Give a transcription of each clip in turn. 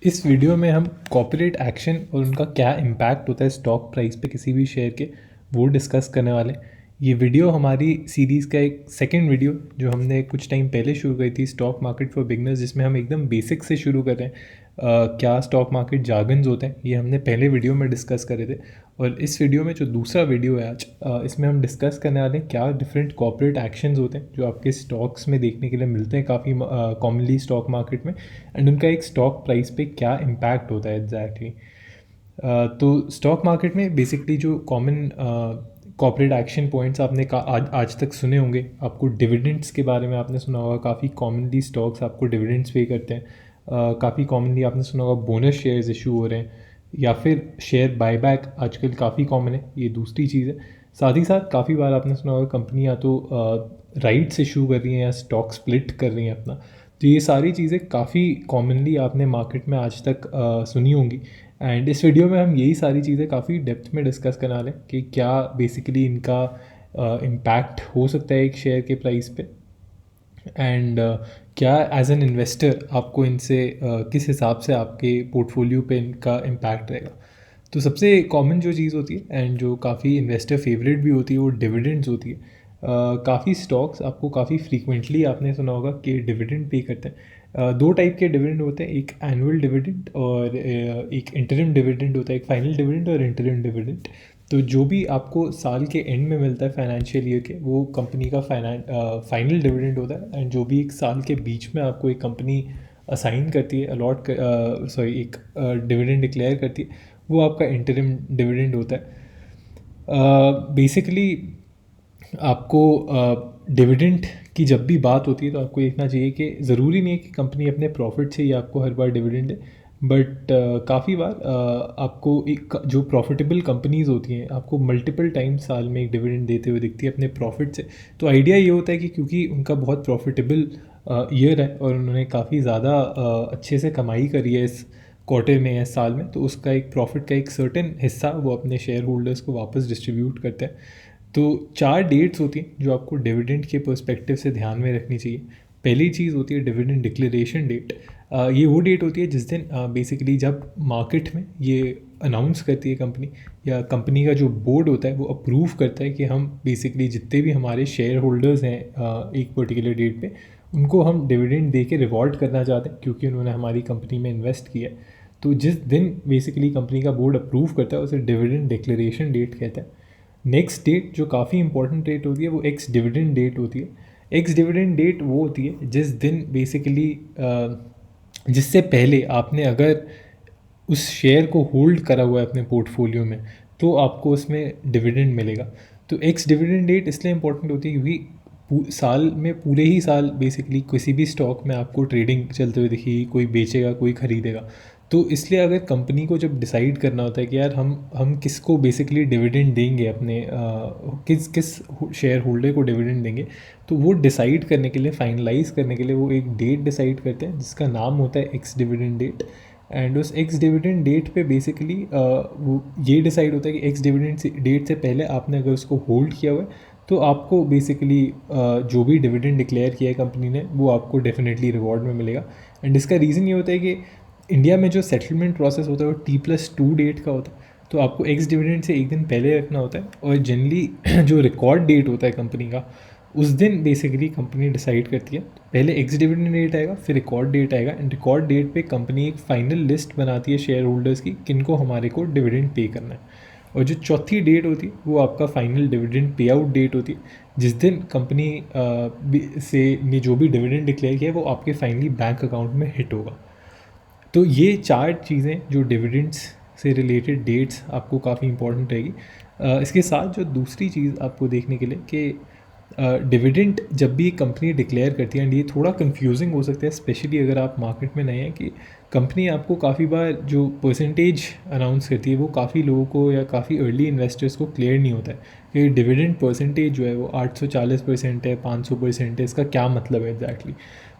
इस वीडियो में हम कॉर्पोरेट एक्शन और उनका क्या इम्पैक्ट होता है स्टॉक प्राइस पे किसी भी शेयर के, वो डिस्कस करने वाले हैं। ये वीडियो हमारी सीरीज़ का एक सेकंड वीडियो जो हमने कुछ टाइम पहले शुरू करी थी, स्टॉक मार्केट फॉर बिगनर्स, जिसमें हम एकदम बेसिक से शुरू कर रहे हैं। क्या स्टॉक मार्केट जार्गन्स होते हैं, ये हमने पहले वीडियो में डिस्कस करे थे। और इस वीडियो में जो दूसरा वीडियो है आज, इसमें हम डिस्कस करने वाले हैं क्या डिफरेंट कॉर्पोरेट एक्शंस होते हैं जो आपके स्टॉक्स में देखने के लिए मिलते हैं काफ़ी कॉमनली स्टॉक मार्केट में, एंड उनका एक स्टॉक प्राइस पे क्या इम्पैक्ट होता है एग्जैक्टली। तो स्टॉक मार्केट में बेसिकली जो कॉमन कॉर्पोरेट एक्शन पॉइंट्स आपने आज तक सुने होंगे। आपको डिविडेंड्स के बारे में आपने सुना होगा, काफ़ी कॉमनली स्टॉक्स आपको डिविडेंड्स पे करते हैं। काफ़ी कॉमनली आपने सुना होगा बोनस शेयर्स इशू हो रहे हैं, या फिर शेयर बायबैक आजकल काफ़ी कॉमन है, ये दूसरी चीज़ है। साथ ही साथ काफ़ी बार आपने सुना होगा कंपनी या तो राइट्स इशू कर रही हैं या स्टॉक स्प्लिट कर रही हैं अपना। तो ये सारी चीज़ें काफ़ी कॉमनली आपने मार्केट में आज तक सुनी होंगी। एंड इस वीडियो में हम यही सारी चीज़ें काफ़ी डेप्थ में डिस्कस करना वाले हैं कि क्या बेसिकली इनका इम्पैक्ट हो सकता है एक शेयर के प्राइस पे, एंड क्या एज एन इन्वेस्टर आपको इनसे किस हिसाब से आपके पोर्टफोलियो पे इनका इम्पैक्ट रहेगा। तो सबसे कॉमन जो चीज़ होती है एंड जो काफ़ी इन्वेस्टर फेवरेट भी होती है वो डिविडेंड्स होती है। काफ़ी स्टॉक्स आपको काफ़ी फ्रीक्वेंटली आपने सुना होगा कि डिविडेंड पे करते हैं। दो टाइप के डिविडेंड होते हैं, एक एनुअल डिविडेंड और एक इंटरिम डिविडेंड होता है, एक फाइनल डिविडेंड और इंटरिम डिविडेंड। तो जो भी आपको साल के एंड में मिलता है फाइनेंशियल ईयर के, वो कंपनी का फाइनल डिविडेंड होता है। एंड जो भी एक साल के बीच में आपको एक कंपनी असाइन करती है, एक डिविडेंड डिक्लेयर करती है, वो आपका इंटरिम डिविडेंड होता है। बेसिकली आपको डिविडेंड की जब भी बात होती है तो आपको देखना चाहिए कि ज़रूरी नहीं है कि कंपनी अपने प्रॉफिट से ही आपको हर बार डिविडेंड दे, बट काफ़ी बार आपको एक जो प्रॉफिटेबल कंपनीज़ होती हैं आपको मल्टीपल टाइम साल में एक डिविडेंड देते हुए दिखती है अपने प्रॉफिट से। तो आइडिया ये होता है कि क्योंकि उनका बहुत प्रॉफिटेबल ईयर है और उन्होंने काफ़ी ज़्यादा अच्छे से कमाई करी है इस क्वार्टर में या साल में, तो उसका एक प्रॉफिट का एक सर्टेन हिस्सा वो अपने शेयर होल्डर्स को वापस डिस्ट्रीब्यूट करते हैं। तो 4 डेट्स होती हैं जो आपको डिविडेंड के पर्सपेक्टिव से ध्यान में रखनी चाहिए। पहली चीज़ होती है डिविडेंड डिक्लेरेशन डेट। ये वो डेट होती है जिस दिन बेसिकली जब मार्केट में ये अनाउंस करती है कंपनी, या कंपनी का जो बोर्ड होता है वो अप्रूव करता है कि हम बेसिकली जितने भी हमारे शेयर होल्डर्स हैं एक पर्टिकुलर डेट पे, उनको हम डिविडेंड दे के रिवॉर्ड करना चाहते हैं क्योंकि उन्होंने हमारी कंपनी में इन्वेस्ट किया है। तो जिस दिन बेसिकली कंपनी का बोर्ड अप्रूव करता है उसे डिविडेंड डिक्लेरेशन डेट कहते हैं। नेक्स्ट डेट जो काफ़ी इंपॉर्टेंट डेट होती है वो एक्स डिविडेंड डेट होती है। एक्स डिविडेंड डेट वो होती है जिस दिन बेसिकली जिससे पहले आपने अगर उस शेयर को होल्ड करा हुआ है अपने पोर्टफोलियो में तो आपको उसमें डिविडेंड मिलेगा। तो एक्स डिविडेंड डेट इसलिए इंपॉर्टेंट होती है क्योंकि साल में पूरे ही साल बेसिकली किसी भी स्टॉक में आपको ट्रेडिंग चलते हुए दिखेगी, कोई बेचेगा कोई ख़रीदेगा। तो इसलिए अगर कंपनी को जब डिसाइड करना होता है कि यार हम किसको बेसिकली डिविडेंड देंगे, अपने किस किस शेयर होल्डर को डिविडेंड देंगे, तो वो डिसाइड करने के लिए, फाइनलाइज करने के लिए वो एक डेट डिसाइड करते हैं जिसका नाम होता है एक्स डिविडेंड डेट। एंड उस एक्स डिविडेंड डेट पे बेसिकली वो ये डिसाइड होता है कि एक्स डिविडेंड डेट से पहले आपने अगर उसको होल्ड किया हुआ है तो आपको बेसिकली जो भी डिविडेंड डिक्लेयर किया है कंपनी ने वो आपको डेफिनेटली रिवॉर्ड में मिलेगा। एंड इसका रीज़न ये होता है कि इंडिया में जो सेटलमेंट प्रोसेस होता है वो T+2 डेट का होता है, तो आपको एक्स डिविडेंड से एक दिन पहले रखना होता है। और जनरली जो रिकॉर्ड डेट होता है कंपनी का, उस दिन बेसिकली कंपनी डिसाइड करती है, पहले एक्स डिविडेंड डेट आएगा फिर रिकॉर्ड डेट आएगा। एंड रिकॉर्ड डेट पे कंपनी एक फाइनल लिस्ट बनाती है शेयर होल्डर्स की किनको हमारे को डिविडेंड पे करना है। और जो चौथी डेट होती है वो आपका final dividend pay out date होती है, जिस दिन कंपनी से ने जो भी डिविडेंड डिक्लेयर किया है वो आपके फाइनली बैंक अकाउंट में हिट होगा। तो ये 4 चीज़ें जो डिविडेंड्स से रिलेटेड डेट्स आपको काफ़ी इंपॉर्टेंट रहेगी। इसके साथ जो दूसरी चीज़ आपको देखने के लिए कि डिविडेंड जब भी कंपनी डिक्लेयर करती है, एंड ये थोड़ा कंफ्यूजिंग हो सकता है स्पेशली अगर आप मार्केट में नए हैं, कि कंपनी आपको काफ़ी बार जो परसेंटेज अनाउंस करती है वो काफ़ी लोगों को या काफ़ी अर्ली इन्वेस्टर्स को क्लियर नहीं होता है कि डिविडेंड परसेंटेज जो है वो 840% है, 500% है, इसका क्या मतलब है एग्जैक्टली।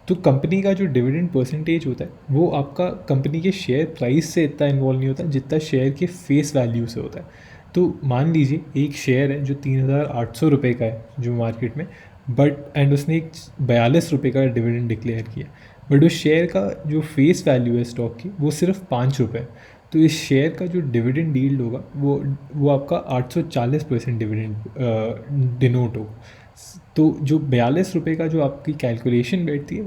तो कंपनी का जो डिविडेंड परसेंटेज होता है वो आपका कंपनी के शेयर प्राइस से इतना इन्वॉल्व नहीं होता जितना शेयर के फेस वैल्यू से होता है। तो मान लीजिए एक शेयर है जो 3,800 रुपये का है जो मार्केट में, बट एंड उसने एक 42 रुपये का डिविडेंड डिक्लेयर किया, बट उस शेयर का जो फेस वैल्यू है स्टॉक की वो सिर्फ 5 रुपये। तो इस शेयर का जो डिविडेंड यील्ड होगा वो आपका 840% डिविडेंड डिनोट होगा। तो जो 42 रुपये का जो आपकी कैलकुलेशन बैठती है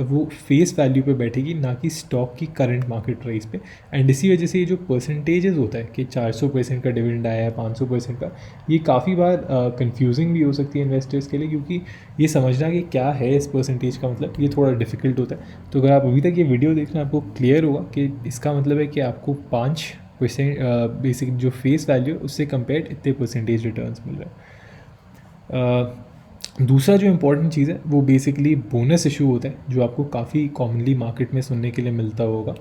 वो फेस वैल्यू पे बैठेगी, ना कि स्टॉक की करंट मार्केट प्राइस पे। एंड इसी वजह से ये जो परसेंटेजेस होता है कि 400% का डिविडेंड आया है, 500% का, ये काफ़ी बार कंफ्यूजिंग भी हो सकती है इन्वेस्टर्स के लिए, क्योंकि ये समझना कि क्या है इस परसेंटेज का मतलब, ये थोड़ा डिफिकल्ट होता है। तो अगर आप अभी तक ये वीडियो देख रहे हैं आपको क्लियर होगा कि इसका मतलब है कि आपको 5% बेसिक जो फेस वैल्यू है उससे कंपेयर इतने परसेंटेज रिटर्न्स मिल रहे हैं। दूसरा जो इम्पोर्टेंट चीज़ है वो बेसिकली बोनस इशू होता है, जो आपको काफ़ी कॉमनली मार्केट में सुनने के लिए मिलता होगा।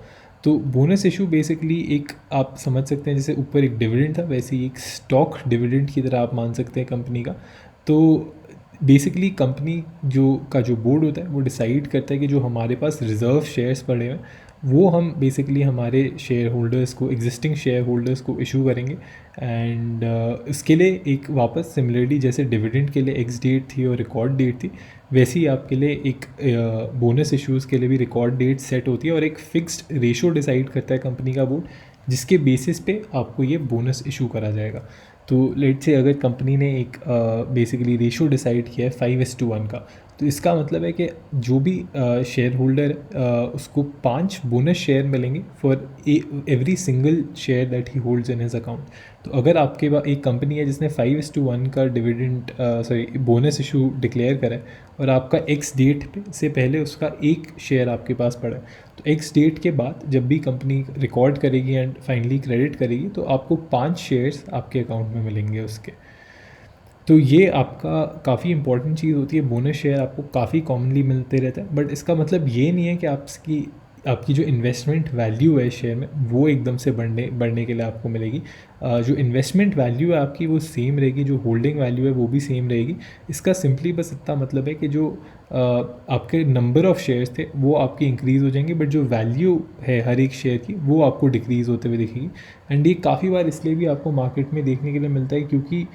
तो बोनस इशू बेसिकली एक आप समझ सकते हैं जैसे ऊपर एक डिविडेंड था, वैसे ही एक स्टॉक डिविडेंड की तरह आप मान सकते हैं कंपनी का। तो बेसिकली कंपनी जो बोर्ड होता है वो डिसाइड करता है कि जो हमारे पास रिज़र्व शेयर्स पड़े हुए हैं वो हम बेसिकली हमारे शेयर होल्डर्स को, एग्जिस्टिंग शेयर होल्डर्स को इशू करेंगे। एंड इसके लिए एक वापस सिमिलरली जैसे डिविडेंड के लिए एक्स डेट थी और रिकॉर्ड डेट थी, वैसे ही आपके लिए एक बोनस इश्यूज़ के लिए भी रिकॉर्ड डेट सेट होती है और एक फिक्स्ड रेशो डिसाइड करता है कंपनी का बोर्ड, जिसके बेसिस पे आपको ये बोनस इशू करा जाएगा। तो लेट से अगर कंपनी ने एक बेसिकली रेशो डिसाइड किया है 5:1 का, तो इसका मतलब है कि जो भी शेयर होल्डर उसको 5 बोनस शेयर मिलेंगे for every single share that he holds in his account. तो अगर आपके पास एक कंपनी है जिसने 5:1 का डिविडेंड बोनस इशू डिक्लेयर करा है और आपका एक्स डेट से पहले उसका एक शेयर आपके पास पड़ा है, तो एक्स डेट के बाद जब भी कंपनी रिकॉर्ड करेगी एंड फाइनली क्रेडिट करेगी तो आपको 5 शेयर्स आपके अकाउंट में मिलेंगे उसके। तो ये आपका काफ़ी इंपॉर्टेंट चीज़ होती है। बोनस शेयर आपको काफ़ी कॉमनली मिलते रहता है, बट इसका मतलब ये नहीं है कि आपकी जो इन्वेस्टमेंट वैल्यू है शेयर में वो एकदम से बढ़ने के लिए आपको मिलेगी। जो इन्वेस्टमेंट वैल्यू है आपकी वो सेम रहेगी, जो होल्डिंग वैल्यू है वो भी सेम रहेगी। इसका सिंपली बस इतना मतलब है कि जो आपके नंबर ऑफ़ शेयर्स थे वो आपकी इंक्रीज़ हो जाएंगे, बट जो वैल्यू है हर एक शेयर की वो आपको डिक्रीज़ होते हुए दिखेगी। एंड ये काफ़ी बार इसलिए भी आपको मार्केट में देखने के लिए मिलता है क्योंकि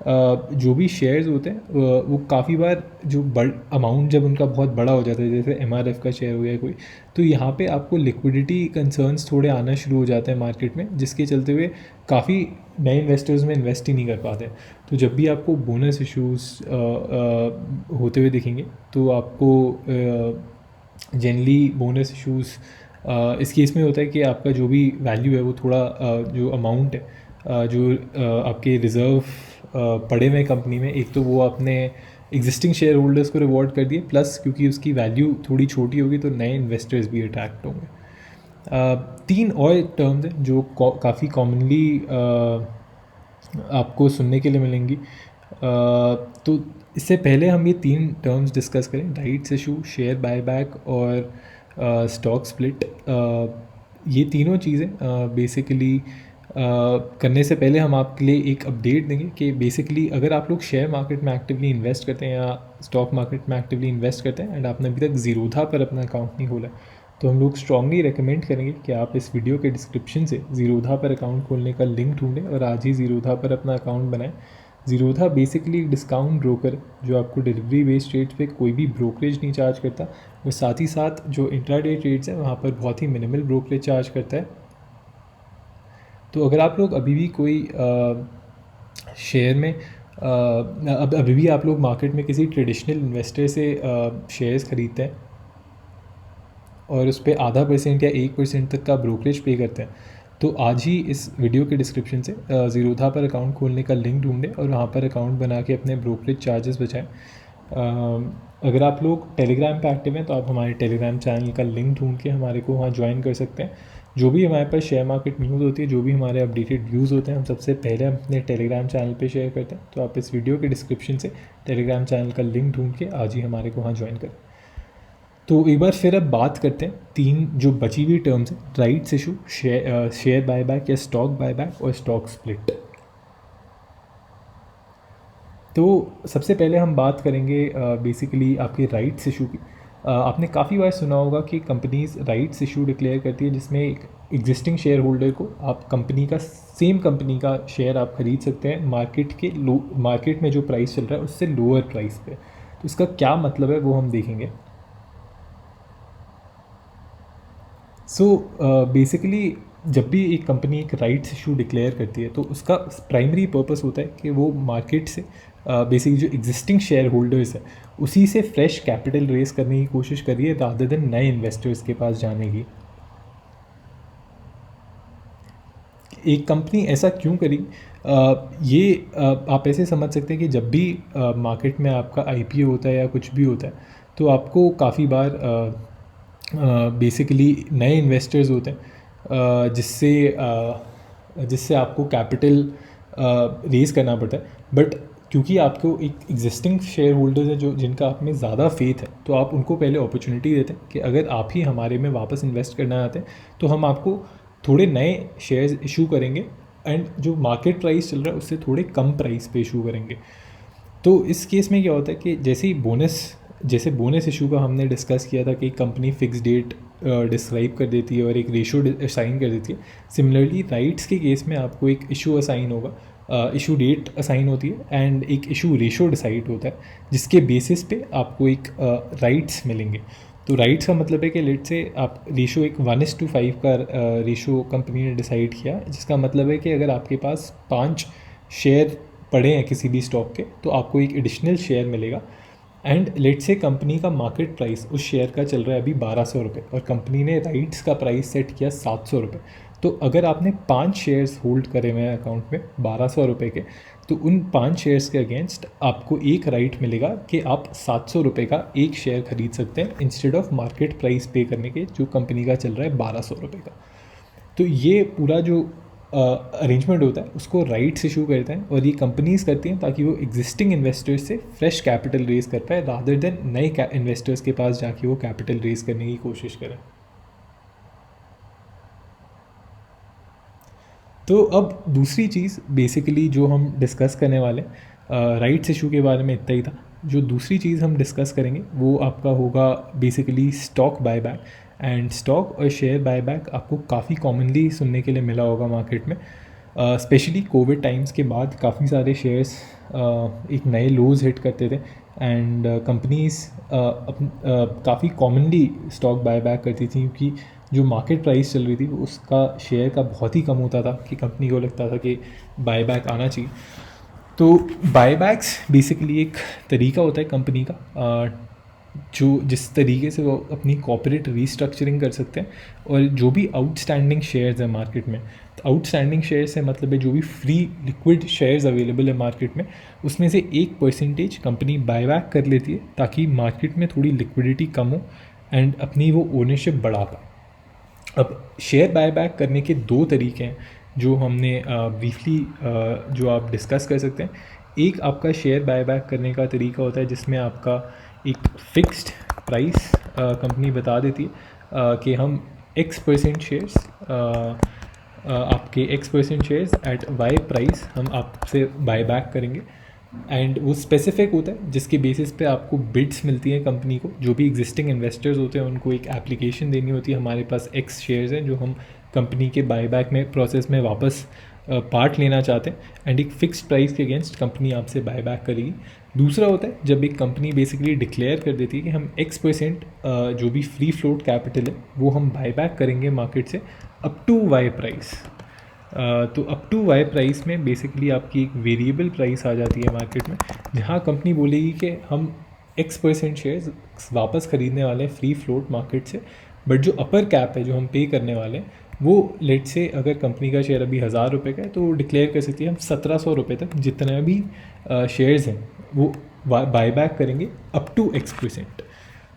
जो भी शेयर्स होते हैं वो काफ़ी बार जो अमाउंट जब उनका बहुत बड़ा हो जाता है, जैसे MRF का शेयर हो गया कोई, तो यहाँ पे आपको लिक्विडिटी कंसर्न्स थोड़े आना शुरू हो जाते हैं मार्केट में, जिसके चलते हुए काफ़ी नए इन्वेस्टर्स में इन्वेस्ट ही नहीं कर पाते। तो जब भी आपको बोनस इश्यूज़ होते हुए दिखेंगे तो आपको जनरली बोनस इश्यूज़ इस केस में होता है कि आपका जो भी वैल्यू है वो थोड़ा जो अमाउंट है जो आपके रिज़र्व पड़े हुए कंपनी में, एक तो वो आपने एग्जिस्टिंग शेयर होल्डर्स को रिवॉर्ड कर दिए, प्लस क्योंकि उसकी वैल्यू थोड़ी छोटी होगी तो नए इन्वेस्टर्स भी अट्रैक्ट होंगे। 3 और टर्म्स हैं जो काफ़ी कॉमनली आपको सुनने के लिए मिलेंगी। तो इससे पहले हम ये 3 टर्म्स डिस्कस करें, राइट्स इशू, शेयर बायबैक और स्टॉक स्प्लिट। ये तीनों चीज़ें बेसिकली करने से पहले हम आपके लिए एक अपडेट देंगे कि बेसिकली अगर आप लोग शेयर मार्केट में एक्टिवली इन्वेस्ट करते हैं या स्टॉक मार्केट में एक्टिवली इन्वेस्ट करते हैं एंड आपने अभी तक ज़ीरोधा पर अपना अकाउंट नहीं खोला, तो हम लोग स्ट्रांगली रेकमेंड करेंगे कि आप इस वीडियो के डिस्क्रिप्शन से ज़ीरोधा पर अकाउंट खोलने का लिंक ढूंढें और आज ही ज़ीरोधा पर अपना अकाउंट बनाएं। ज़ीरोधा बेसिकली एक डिस्काउंट ब्रोकर जो आपको डिलीवरी बेस्ड रेट पे कोई भी ब्रोकरेज नहीं चार्ज करता, वो साथ ही साथ जो इंट्राडे ट्रेड्स हैं वहाँ पर बहुत ही मिनिमल ब्रोकरेज चार्ज करता है। तो अगर आप लोग अभी भी कोई शेयर में अभी भी आप लोग मार्केट में किसी ट्रेडिशनल इन्वेस्टर से शेयर्स ख़रीदते हैं और उस पर ½ % या 1% तक का ब्रोकरेज पे करते हैं, तो आज ही इस वीडियो के डिस्क्रिप्शन से ज़ीरोधा पर अकाउंट खोलने का लिंक ढूंढें और वहाँ पर अकाउंट बना के अपने ब्रोकरेज चार्जेस बचाएं। अगर आप लोग टेलीग्राम पे एक्टिव हैं तो आप हमारे टेलीग्राम चैनल का लिंक ढूंढ के हमारे को वहाँ ज्वाइन कर सकते हैं। जो भी हमारे पास शेयर मार्केट न्यूज़ होती है, जो भी हमारे अपडेटेड व्यूज़ होते हैं, हम सबसे पहले अपने टेलीग्राम चैनल पे शेयर करते हैं। तो आप इस वीडियो के डिस्क्रिप्शन से टेलीग्राम चैनल का लिंक ढूंढ के आज ही हमारे को वहाँ ज्वाइन करें। तो एक बार फिर अब बात करते हैं 3 जो बची हुई टर्म्स हैं, राइट्स इशू, शेयर बायबैक या स्टॉक बायबैक और स्टॉक स्प्लिट। तो सबसे पहले हम बात करेंगे बेसिकली आपके राइट्स इशू की। आपने काफ़ी बार सुना होगा कि कंपनीज राइट्स इशू डिक्लेयर करती है, जिसमें एक एग्जिस्टिंग शेयर होल्डर को आप सेम कंपनी का शेयर आप खरीद सकते हैं मार्केट में जो प्राइस चल रहा है उससे लोअर प्राइस पे। तो इसका क्या मतलब है वो हम देखेंगे। सो बेसिकली जब भी एक कंपनी एक राइट्स इशू डिक्लेयर करती है तो उसका प्राइमरी पर्पस होता है कि वो मार्केट से बेसिकली जो एग्जिस्टिंग शेयर होल्डर्स है उसी से फ्रेश कैपिटल रेज करने की कोशिश कर रही है रादर देन नए इन्वेस्टर्स के पास जाने की। एक कंपनी ऐसा क्यों करी, ये आप ऐसे समझ सकते हैं कि जब भी मार्केट में आपका आईपीओ होता है या कुछ भी होता है तो आपको काफ़ी बार बेसिकली नए इन्वेस्टर्स होते हैं, जिससे आपको कैपिटल रेज करना पड़ता है। बट क्योंकि आपको एक एग्जिस्टिंग शेयर होल्डर्स हैं जो जिनका आप में ज़्यादा फेथ है तो आप उनको पहले अपॉर्चुनिटी देते हैं कि अगर आप ही हमारे में वापस इन्वेस्ट करना चाहते हैं तो हम आपको थोड़े नए शेयर्स इशू करेंगे एंड जो मार्केट प्राइस चल रहा है उससे थोड़े कम प्राइस पे इशू करेंगे। तो इस केस में क्या होता है कि जैसे बोनस इशू का हमने डिस्कस किया था कि कंपनी फिक्स डेट डिस्क्राइब कर देती है और एक रेशो असाइन कर देती है, सिमिलरली राइट्स के केस में आपको एक इशू असाइन होगा, इशू डेट असाइन होती है एंड एक इशू रेशो डिसाइड होता है जिसके बेसिस पे आपको एक राइट्स मिलेंगे। तो राइट्स का मतलब है कि लेट से आप रेशो एक 1:5 का रेशो कंपनी ने डिसाइड किया, जिसका मतलब है कि अगर आपके पास 5 शेयर पड़े हैं किसी भी स्टॉक के तो आपको एक एडिशनल शेयर मिलेगा। एंड लेट से कंपनी का मार्केट प्राइस उस शेयर का चल रहा है अभी 1200 रुपये और कंपनी ने राइट्स का प्राइस सेट किया 700 रुपये। तो अगर आपने 5 शेयर्स होल्ड करे हुए हैं अकाउंट में 1200 रुपये के, तो उन 5 शेयर्स के अगेंस्ट आपको एक राइट मिलेगा कि आप 700 रुपये का एक शेयर खरीद सकते हैं इंस्टेड ऑफ मार्केट प्राइस पे करने के जो कंपनी का चल रहा है 1200 रुपये का। तो ये पूरा जो अरेंजमेंट होता है उसको राइट्स इशू करते हैं और ये कंपनीज करती हैं ताकि वो एग्जिस्टिंग इन्वेस्टर्स से फ्रेश कैपिटल रेज कर पाए रादर देन नए इन्वेस्टर्स के पास जाके वो कैपिटल रेज करने की कोशिश करें। तो अब दूसरी चीज़ बेसिकली जो हम डिस्कस करने वाले राइट्स इशू के बारे में इतना ही था। जो दूसरी चीज़ हम डिस्कस करेंगे वो आपका होगा basically stock buyback. And stock और शेयर बायबैक आपको काफ़ी कॉमनली सुनने के लिए मिला होगा मार्केट में, स्पेशली कोविड टाइम्स के बाद काफ़ी सारे शेयर्स एक नए लोज हिट करते थे एंड कंपनीज काफ़ी कॉमनली स्टॉक बायबैक करती थी क्योंकि जो मार्केट प्राइस चल रही थी उसका शेयर का बहुत ही कम होता था कि कंपनी को लगता था कि बायबैक आना चाहिए। तो बायबैक्स बेसिकली एक तरीका होता है कंपनी का जो जिस तरीके से वो अपनी कॉर्पोरेट रीस्ट्रक्चरिंग कर सकते हैं और जो भी आउटस्टैंडिंग शेयर्स हैं मार्केट में, तो आउटस्टैंडिंग शेयर से मतलब है जो भी फ्री लिक्विड शेयर्स अवेलेबल है मार्केट में उसमें से 1% कंपनी बायबैक कर लेती है ताकि मार्केट में थोड़ी लिक्विडिटी कम हो एंड अपनी वो ओनरशिप बढ़ा पाए। अब शेयर बायबैक करने के 2 तरीके हैं जो हमने ब्रीफली जो आप डिस्कस कर सकते हैं। एक आपका शेयर बायबैक करने का तरीका होता है जिसमें आपका एक फिक्स्ड प्राइस कंपनी बता देती है कि हम X% शेयर्स आपके X% shares at Y price हम आपसे बायबैक करेंगे एंड वो स्पेसिफिक होता है जिसके बेसिस पे आपको बिड्स मिलती हैं कंपनी को। जो भी एग्जिस्टिंग इन्वेस्टर्स होते हैं उनको एक एप्लीकेशन देनी होती है, हमारे पास X शेयर्स हैं जो हम कंपनी के बायबैक में प्रोसेस में वापस पार्ट लेना चाहते हैं एंड एक फिक्स्ड प्राइस के अगेंस्ट कंपनी आपसे बायबैक करेगी। दूसरा होता है जब एक कंपनी बेसिकली डिक्लेयर कर देती है कि हम X% जो भी फ्री फ्लोट कैपिटल है वो हम बायबैक करेंगे मार्केट से अप टू Y प्राइस। तो अप टू Y प्राइस में बेसिकली आपकी एक वेरिएबल प्राइस आ जाती है मार्केट में जहाँ कंपनी बोलेगी कि हम X% शेयर्स वापस ख़रीदने वाले हैं फ्री फ्लोट मार्केट से, बट जो अपर कैप है जो हम पे करने वाले हैं वो लेट से अगर कंपनी का शेयर अभी 1000 रुपये का है तो डिक्लेयर कर सकती है हम 1700 रुपये तक जितने भी शेयर्स हैं वो बायबैक करेंगे अप टू X%।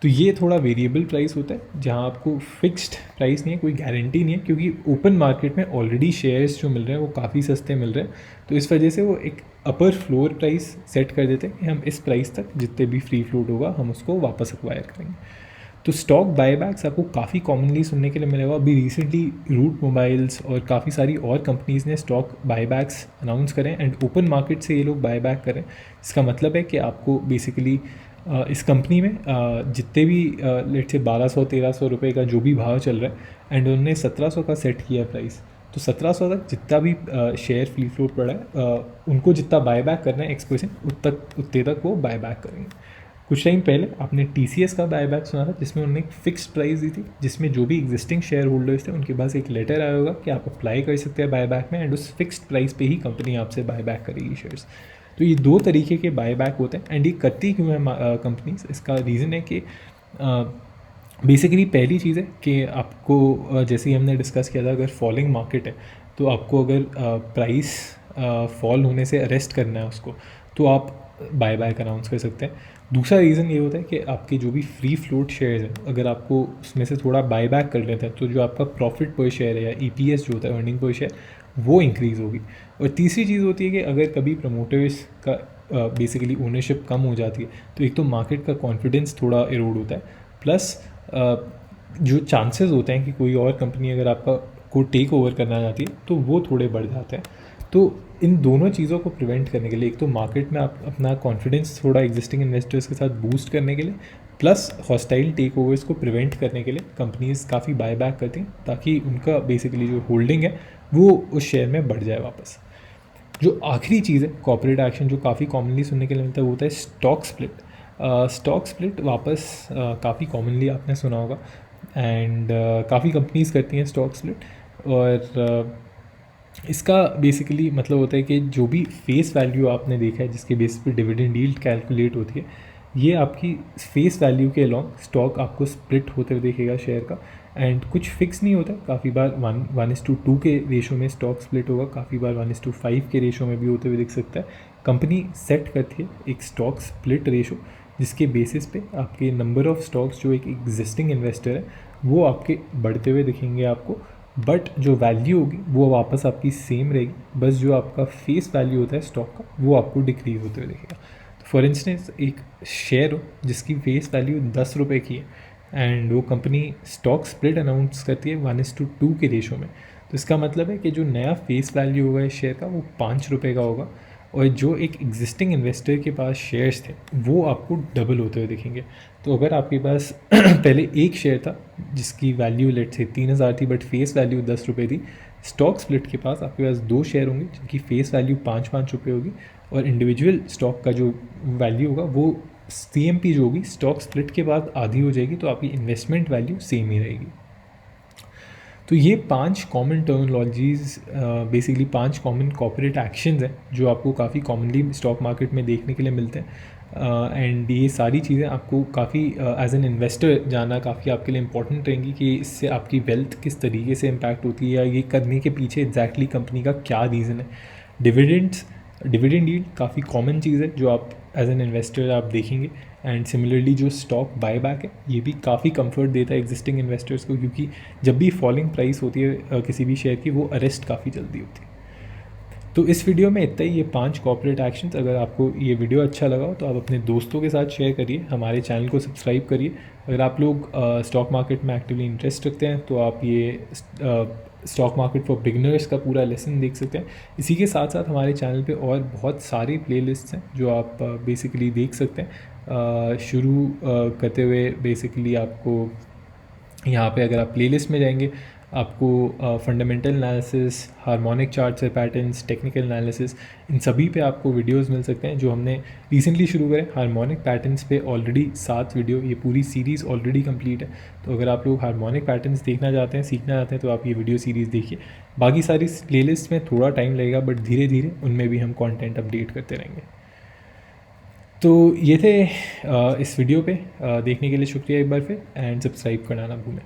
तो ये थोड़ा वेरिएबल प्राइस होता है जहाँ आपको फिक्स्ड प्राइस नहीं है, कोई गारंटी नहीं है क्योंकि ओपन मार्केट में ऑलरेडी शेयर्स जो मिल रहे हैं वो काफ़ी सस्ते मिल रहे हैं। तो इस वजह से वो एक अपर फ्लोर प्राइस सेट कर देते हैं कि हम इस प्राइस तक जितने भी फ्री फ्लोट होगा हम उसको वापस एक्वायर करेंगे। तो स्टॉक बायबैक्स आपको काफ़ी कॉमनली सुनने के लिए मिलेगा। अभी रिसेंटली रूट मोबाइल्स और काफ़ी सारी और कंपनीज़ ने स्टॉक बायबैक्स अनाउंस करें एंड ओपन मार्केट से ये लोग बायबैक करें। इसका मतलब है कि आपको बेसिकली इस कंपनी में जितने भी लेट से 1200-1300 रुपये का जो भी भाव चल रहा है एंड उन्होंने 1700 का सेट किया प्राइस, तो 1700 तक जितना भी शेयर फ्री फ्लोट पड़ा है उनको जितना बायबैक करना है X% उतने तक वो बायबैक करेंगे। कुछ टाइम पहले आपने TCS का बायबैक सुना था, जिसमें उन्होंने एक फिक्स्ड प्राइस दी थी, जिसमें जो भी एग्जिस्टिंग शेयर होल्डर्स थे उनके पास एक लेटर आया होगा कि आप अप्लाई कर सकते हैं बायबैक में, एंड उस फिक्स्ड प्राइस पे ही कंपनी आपसे बायबैक करेगी शेयर्स। तो ये दो तरीके के बायबैक होते हैं, एंड ये करती क्यों है कंपनीज? इसका रीज़न है कि बेसिकली पहली चीज़ है कि आपको जैसे ही हमने डिस्कस किया था, अगर फॉलिंग मार्केट है तो आपको अगर प्राइस फॉल होने से अरेस्ट करना है उसको, तो आप बायबैक अनाउंस कर सकते हैं। दूसरा रीज़न ये होता है कि आपके जो भी फ्री फ्लोट शेयर्स हैं, अगर आपको उसमें से थोड़ा बायबैक कर लेते हैं तो जो आपका प्रॉफिट पर शेयर है या EPS जो होता है, अर्निंग पर शेयर, वो इंक्रीज़ होगी। और तीसरी चीज़ होती है कि अगर कभी प्रमोटर्स का बेसिकली ओनरशिप कम हो जाती है तो एक तो मार्केट का कॉन्फिडेंस थोड़ा इरोड होता है, प्लस जो चांसेस होते हैं कि कोई और कंपनी अगर आपका को टेक ओवर करना चाहती है तो वो थोड़े बढ़ जाते हैं। तो इन दोनों चीज़ों को प्रिवेंट करने के लिए, एक तो मार्केट में आप अपना कॉन्फिडेंस थोड़ा एग्जिस्टिंग इन्वेस्टर्स के साथ बूस्ट करने के लिए, प्लस हॉस्टाइल टेक ओवर्स को प्रिवेंट करने के लिए कंपनीज काफ़ी बायबैक करती हैं, ताकि उनका बेसिकली जो होल्डिंग है वो उस शेयर में बढ़ जाए वापस। जो आखिरी चीज़ है कॉर्पोरेट एक्शन, जो काफ़ी कॉमनली सुनने के लिए मिलता है, वो होता है स्टॉक स्प्लिट। स्टॉक स्प्लिट वापस काफ़ी कॉमनली आपने सुना होगा, एंड काफ़ी कंपनीज करती हैं स्टॉक स्प्लिट। और इसका बेसिकली मतलब होता है कि जो भी फेस वैल्यू आपने देखा है जिसके बेसिस पे डिविडेंड यील्ड कैलकुलेट होती है, ये आपकी फेस वैल्यू के अलॉन्ग स्टॉक आपको स्प्लिट होते हुए दिखेगा शेयर का। एंड कुछ फिक्स नहीं होता, काफ़ी बार 1:2 के रेशो में स्टॉक स्प्लिट होगा, काफ़ी बार 1:5 के रेशो में भी होते हुए दिख सकता है। कंपनी सेट करती है एक स्टॉक स्प्लिट रेशो, जिसके बेसिस पे आपके नंबर ऑफ स्टॉक्स जो एक एग्जिस्टिंग इन्वेस्टर है वो आपके बढ़ते हुए दिखेंगे आपको, बट जो वैल्यू होगी वो वापस आपकी सेम रहेगी, बस जो आपका फेस वैल्यू होता है स्टॉक का वो आपको डिक्रीज होते हुए दिखेगा। तो फॉर इंस्टेंस एक शेयर हो जिसकी फेस वैल्यू 10 रुपये की है, एंड वो कंपनी स्टॉक स्प्लिट अनाउंस करती है 1:2 के रेशो में, तो इसका मतलब है कि जो नया फेस वैल्यू होगा इस शेयर का वो 5 रुपये का होगा, और जो एक एग्जिस्टिंग इन्वेस्टर के पास शेयर्स थे वो आपको डबल होते हुए दिखेंगे। तो अगर आपके पास पहले एक शेयर था जिसकी वैल्यू लेट से 3,000 थी बट फेस वैल्यू 10 रुपये थी, स्टॉक स्प्लिट के पास आपके पास 2 शेयर होंगे जिनकी फेस वैल्यू 5-5 रुपये होगी, और इंडिविजुअल स्टॉक का जो वैल्यू होगा वो CMP जो होगी स्टॉक स्प्लिट के बाद आधी हो जाएगी, तो आपकी इन्वेस्टमेंट वैल्यू सेम ही रहेगी। तो ये 5 common terminologies, basically 5 common corporate actions हैं जो आपको काफ़ी कॉमनली स्टॉक मार्केट में देखने के लिए मिलते हैं, एंड ये सारी चीज़ें आपको काफ़ी एज एन इन्वेस्टर जानना काफ़ी आपके लिए इंपॉर्टेंट रहेंगी कि इससे आपकी वेल्थ किस तरीके से इम्पैक्ट होती है, या ये करने के पीछे एग्जैक्टली कंपनी का क्या रीज़न है। डिविडेंड यील्ड काफ़ी कॉमन चीज़ है जो आप एज एन इन्वेस्टर आप देखेंगे, एंड सिमिलरली जो स्टॉक बायबैक है ये भी काफ़ी कंफर्ट देता है एग्जिस्टिंग इन्वेस्टर्स को, क्योंकि जब भी फॉलिंग प्राइस होती है किसी भी शेयर की, वो अरेस्ट काफ़ी जल्दी होती है। तो इस वीडियो में इतना ही, ये 5 कॉर्पोरेट एक्शंस। अगर आपको ये वीडियो अच्छा लगा हो तो आप अपने दोस्तों के साथ शेयर करिए, हमारे चैनल को सब्सक्राइब करिए। अगर आप लोग स्टॉक मार्केट में एक्टिवली इंटरेस्ट रखते हैं तो आप ये स्टॉक मार्केट फॉर बिगिनर्स का पूरा लेसन देख सकते हैं। इसी के साथ साथ हमारे चैनल पे और बहुत सारी प्लेलिस्ट्स हैं जो आप बेसिकली देख सकते हैं। शुरू करते हुए बेसिकली आपको यहाँ पे अगर आप प्लेलिस्ट में जाएंगे आपको फंडामेंटल एनालिसिस, हार्मोनिक चार्ट्स और पैटर्न्स, टेक्निकल एनालिसिस, इन सभी पे आपको वीडियोस मिल सकते हैं जो हमने रिसेंटली शुरू करे। हार्मोनिक पैटर्न्स पे ऑलरेडी 7 वीडियो, ये पूरी सीरीज़ ऑलरेडी कंप्लीट है। तो अगर आप लोग हार्मोनिक पैटर्न्स देखना चाहते हैं, सीखना चाहते हैं, तो आप ये वीडियो सीरीज़ देखिए। बाकी सारी प्लेलिस्ट में थोड़ा टाइम लगेगा बट धीरे धीरे उनमें भी हम कॉन्टेंट अपडेट करते रहेंगे। तो ये थे इस वीडियो पे देखने के लिए शुक्रिया एक बार फिर, एंड सब्सक्राइब करना ना भूलें।